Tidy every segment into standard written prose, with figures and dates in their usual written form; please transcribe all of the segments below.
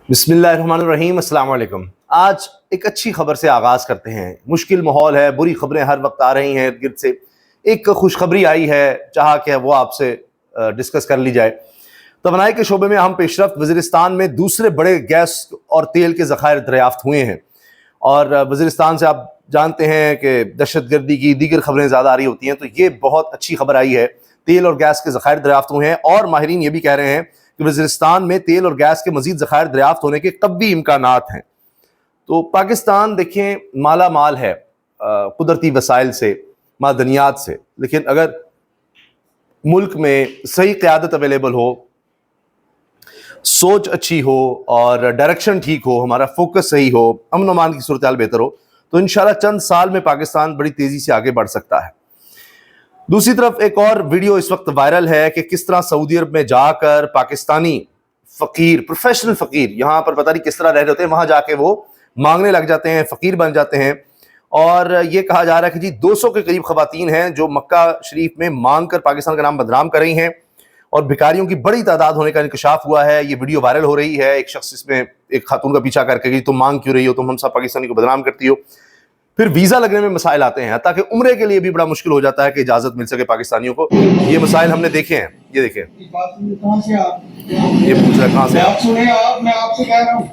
بسم اللہ الرحمن الرحیم، السلام علیکم۔ آج ایک اچھی خبر سے آغاز کرتے ہیں۔ مشکل ماحول ہے، بری خبریں ہر وقت آ رہی ہیں ارد گرد سے۔ ایک خوشخبری آئی ہے، چاہا کہ وہ آپ سے ڈسکس کر لی جائے۔ توانائی کے شعبے میں اہم پیش رفت، وزیرستان میں دوسرے بڑے گیس اور تیل کے ذخائر دریافت ہوئے ہیں۔ اور وزیرستان سے آپ جانتے ہیں کہ دہشت گردی کی دیگر خبریں زیادہ آ رہی ہوتی ہیں، تو یہ بہت اچھی خبر آئی ہے۔ تیل اور گیس کے ذخائر دریافت ہوئے ہیں، اور ماہرین یہ بھی کہہ رہے ہیں کہ وزیرستان میں تیل اور گیس کے مزید ذخائر دریافت ہونے کے قطعی امکانات ہیں۔ تو پاکستان دیکھیں مالا مال ہے قدرتی وسائل سے، معدنیات سے، لیکن اگر ملک میں صحیح قیادت اویلیبل ہو، سوچ اچھی ہو اور ڈائریکشن ٹھیک ہو، ہمارا فوکس صحیح ہو، امن و امان کی صورتحال بہتر ہو، تو انشاءاللہ چند سال میں پاکستان بڑی تیزی سے آگے بڑھ سکتا ہے۔ دوسری طرف ایک اور ویڈیو اس وقت وائرل ہے کہ کس طرح سعودی عرب میں جا کر پاکستانی فقیر، پروفیشنل فقیر، یہاں پر پتہ نہیں کس طرح رہ رہے ہوتے ہیں، وہاں جا کے وہ مانگنے لگ جاتے ہیں، فقیر بن جاتے ہیں۔ اور یہ کہا جا رہا ہے کہ جی 200 کے قریب خواتین ہیں جو مکہ شریف میں مانگ کر پاکستان کا نام بدنام کر رہی ہیں، اور بھکاریوں کی بڑی تعداد ہونے کا انکشاف ہوا ہے۔ یہ ویڈیو وائرل ہو رہی ہے، ایک شخص اس میں ایک خاتون کا پیچھا کر کے کہ تم مانگ کیوں رہی ہو، تم ہم سب پاکستانی کو بدنام کرتی ہو۔ پھر ویزا لگنے میں مسائل آتے ہیں، تاکہ عمرے کے لیے بھی بڑا مشکل ہو جاتا ہے کہ اجازت مل سکے پاکستانیوں کو۔ یہ مسائل ہم نے دیکھے ہیں، یہ دیکھیں، یہ پوچھ رہا ہے کہاں سے آپ؟ میں آپ سے کہہ رہا ہوں،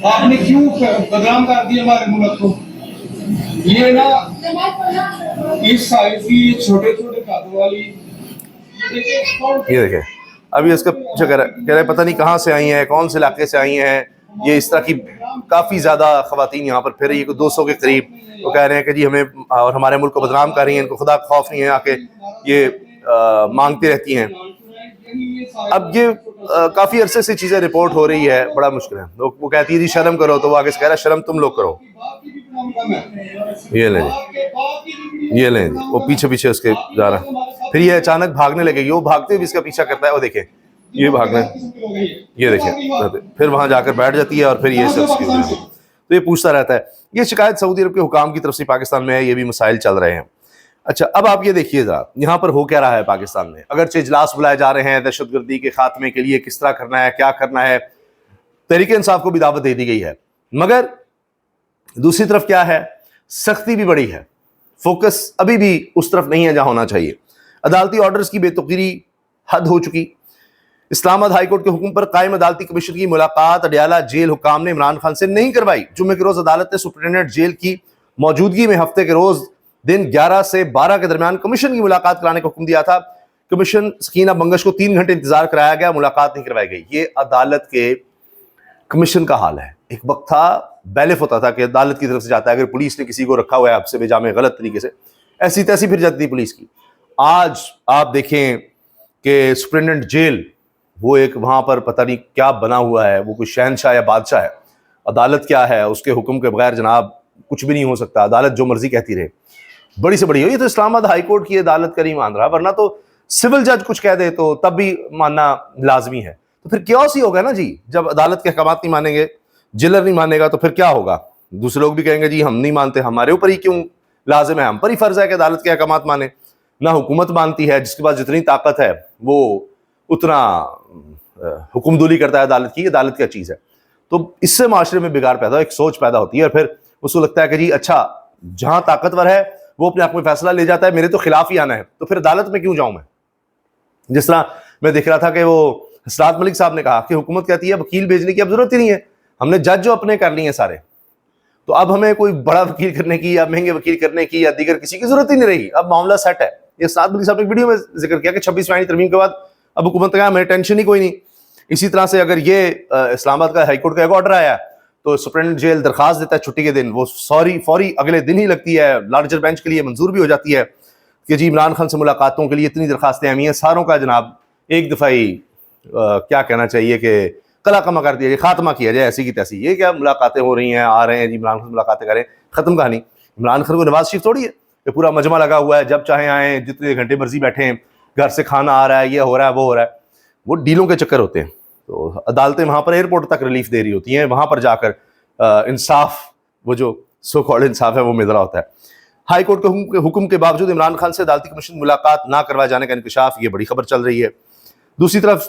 آپ نے کیوں بدنام کر دیا ہمارے ملک کو؟ یہ نا اس سائز کی چھوٹے چھوٹے قد والی، یہ دیکھیں، ابھی اس کا پیچھا کہہ رہے پتہ نہیں کہاں سے آئی ہیں، کون سے علاقے سے آئی ہیں۔ یہ اس طرح کی کافی زیادہ خواتین یہاں پر پھر رہی ہے، 200 کے قریب۔ وہ کہہ رہے ہیں کہ جی ہمیں اور ہمارے ملک کو بدنام کر رہی ہیں، ان کو خدا خوف نہیں ہے، آ کے یہ مانگتی رہتی ہیں۔ اب یہ کافی عرصے سے چیزیں رپورٹ ہو رہی ہے، بڑا مشکل ہے۔ وہ کہتی ہے جی شرم کرو، تو وہ آگے سے کہہ رہا ہے شرم تم لوگ کرو۔ یہ لیں جی، یہ لیں جی، وہ پیچھے پیچھے اس کے جا رہا ہے۔ پھر یہ اچانک بھاگنے لگے گی، وہ بھاگتے ہوئے اس کا پیچھا کرتا ہے، وہ دیکھیں یہ بھاگنا ہے، یہ دیکھیں، پھر وہاں جا کر بیٹھ جاتی ہے، اور پھر یہ شخص تو یہ پوچھتا رہتا ہے۔ یہ شکایت سعودی عرب کے حکام کی طرف سے پاکستان میں ہے، یہ بھی مسائل چل رہے ہیں۔ اچھا، اب آپ یہ دیکھیے ذرا یہاں پر ہو کیا رہا ہے پاکستان میں۔ اگرچہ اجلاس بلائے جا رہے ہیں دہشت گردی کے خاتمے کے لیے، کس طرح کرنا ہے، کیا کرنا ہے، تحریک انصاف کو بھی دعوت دے دی گئی ہے، مگر دوسری طرف کیا ہے، سختی بھی بڑی ہے، فوکس ابھی بھی اس طرف نہیں ہے جہاں ہونا چاہیے۔ عدالتی آرڈرز کی بے توقیری حد ہو چکی۔ اسلام آباد ہائی کورٹ کے حکم پر قائم عدالتی کمیشن کی ملاقات اڈیالہ جیل حکام نے عمران خان سے نہیں کروائی۔ جمعے کے روز عدالت نے سپرنٹنڈنٹ جیل کی موجودگی میں ہفتے کے روز دن 11 سے 12 کے درمیان کمیشن کی ملاقات کرانے کا حکم دیا تھا۔ کمیشن سکینہ بنگش کو 3 گھنٹے انتظار کرایا گیا، ملاقات نہیں کروائی گئی۔ یہ عدالت کے کمیشن کا حال ہے۔ ایک وقت تھا بیلف ہوتا تھا کہ عدالت کی طرف سے جاتا ہے، اگر پولیس نے کسی کو رکھا ہوا ہے اب سے بے جامع غلط طریقے سے، ایسی تیسی پھر جاتی تھی پولیس کی۔ آج آپ دیکھیں کہ سپرنٹنڈنٹ جیل وہ ایک وہاں پر پتہ نہیں کیا بنا ہوا ہے، وہ کوئی شہنشاہ یا بادشاہ ہے۔ عدالت کیا ہے، اس کے حکم کے بغیر جناب کچھ بھی نہیں ہو سکتا، عدالت جو مرضی کہتی رہے، بڑی سے بڑی ہو۔ یہ تو اسلام آباد ہائی کورٹ کی عدالت کا نہیں مان رہا، ورنہ تو سول جج کچھ کہہ دے تو تب بھی ماننا لازمی ہے۔ تو پھر کیوس ہی ہوگا نا جی، جب عدالت کے احکامات نہیں مانیں گے، جیلر نہیں مانے گا، تو پھر کیا ہوگا؟ دوسرے لوگ بھی کہیں گے جی ہم نہیں مانتے، ہمارے اوپر ہی کیوں لازم ہے، ہم پر ہی فرض ہے کہ عدالت کے احکامات مانیں۔ نہ حکومت مانتی ہے، جس کے پاس جتنی طاقت ہے وہ اتنا حکم دولی کرتا ہے عدالت کی۔ عدالت کیا چیز ہے؟ تو اس سے معاشرے میں بگاڑ پیدا ہو، ایک سوچ پیدا ہوتی ہے، اور پھر اس کو لگتا ہے کہ جی اچھا جہاں طاقتور ہے وہ اپنے حق میں فیصلہ لے جاتا ہے، میرے تو خلاف ہی آنا ہے، تو پھر عدالت میں کیوں جاؤں میں؟ جس طرح میں دیکھ رہا تھا کہ وہ اسرات ملک صاحب نے کہا کہ حکومت کہتی ہے وکیل بھیجنے کی اب ضرورت ہی نہیں ہے، ہم نے جج جو اپنے کر لیے ہیں سارے، تو اب ہمیں کوئی بڑا وکیل کرنے کی یا مہنگے وکیل کرنے کی یا دیگر کسی کی ضرورت ہی نہیں رہی، اب معاملہ سیٹ ہے۔ یہ اسرات ملک صاحب نے ویڈیو میں ذکر کیا کہ 26 آئینی ترمیم کے بعد اب حکومت کا میرے ٹینشن ہی کوئی نہیں۔ اسی طرح سے اگر یہ اسلام آباد کا ہائی کورٹ کا ایک آرڈر آیا تو سپرنٹنڈنٹ جیل درخواست دیتا ہے چھٹی کے دن، وہ فوری اگلے دن ہی لگتی ہے، لارجر بینچ کے لیے منظور بھی ہو جاتی ہے کہ جی عمران خان سے ملاقاتوں کے لیے اتنی درخواستیں اہم ہیں، ساروں کا جناب ایک دفعہ ہی کیا کہنا چاہیے کہ قلع کما کر دیا جائے، خاتمہ کیا جائے ایسی کی تیسی۔ یہ کیا ملاقاتیں ہو رہی ہیں، آ رہے ہیں جی عمران خان ملاقاتیں کریں، ختم کہانی۔ عمران خان کو نواز شریف تھوڑی ہے کہ پورا مجمع لگا ہوا ہے، جب چاہیں آئیں، جتنے گھنٹے مرضی بیٹھیں، گھر سے کھانا آ رہا ہے، یہ ہو رہا ہے وہ ہو رہا ہے، وہ ڈیلوں کے چکر ہوتے ہیں۔ تو عدالتیں وہاں پر ایئرپورٹ تک ریلیف دے رہی ہوتی ہیں، وہاں پر جا کر انصاف، وہ جو سو کالڈ انصاف ہے وہ مل رہا ہوتا ہے۔ ہائی کورٹ کے حکم کے باوجود عمران خان سے عدالتی کمیشن ملاقات نہ کروائے جانے کا انکشاف، یہ بڑی خبر چل رہی ہے۔ دوسری طرف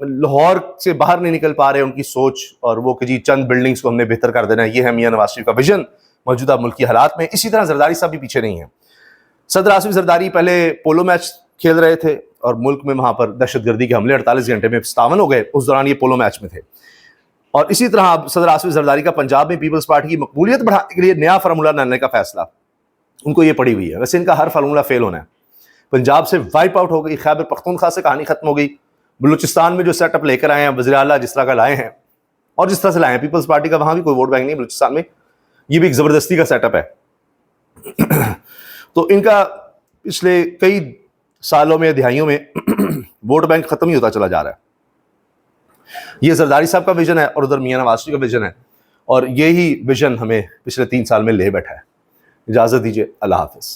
لاہور سے باہر نہیں نکل پا رہے ان کی سوچ اور وہ کہ جی چند بلڈنگز کو ہم نے بہتر کر دینا ہے، یہ ہے میاں نواز شریف کا ویژن موجودہ ملکی حالات میں. اسی طرح زرداری صاحب بھی پیچھے نہیں ہیں. صدر آصف زرداری پہلے پولو میچ کھیل رہے تھے اور ملک میں وہاں پر دہشت گردی کے حملے 48 گھنٹے میں 57 ہو گئے، اس دوران یہ پولو میچ میں تھے. اور اسی طرح اب صدر آصف زرداری کا پنجاب میں پیپلز پارٹی کی مقبولیت بڑھانے کے لیے نیا فارمولہ لانے کا فیصلہ ان کو یہ پڑی ہوئی ہے. ویسے ان کا ہر فارمولہ فیل ہونا ہے. پنجاب سے وائپ آؤٹ ہو گئی، خیبر پختونخوا سے کہانی ختم ہو گئی، بلوچستان میں جو سیٹ اپ لے کر آئے ہیں وزیر اعلیٰ جس طرح کا لائے ہیں اور جس طرح سے لائے ہیں، پیپلز پارٹی کا وہاں بھی کوئی ووٹ بینک نہیں بلوچستان میں، یہ بھی ایک زبردستی کا سیٹ اپ ہے. تو ان کا پچھلے کئی سالوں میں دہائیوں میں ووٹ بینک ختم ہی ہوتا چلا جا رہا ہے. یہ زرداری صاحب کا ویژن ہے اور ادھر میاں نواز شریف کا ویژن ہے، اور یہی ویژن ہمیں پچھلے 3 سال میں لے بیٹھا ہے. اجازت دیجیے، اللہ حافظ.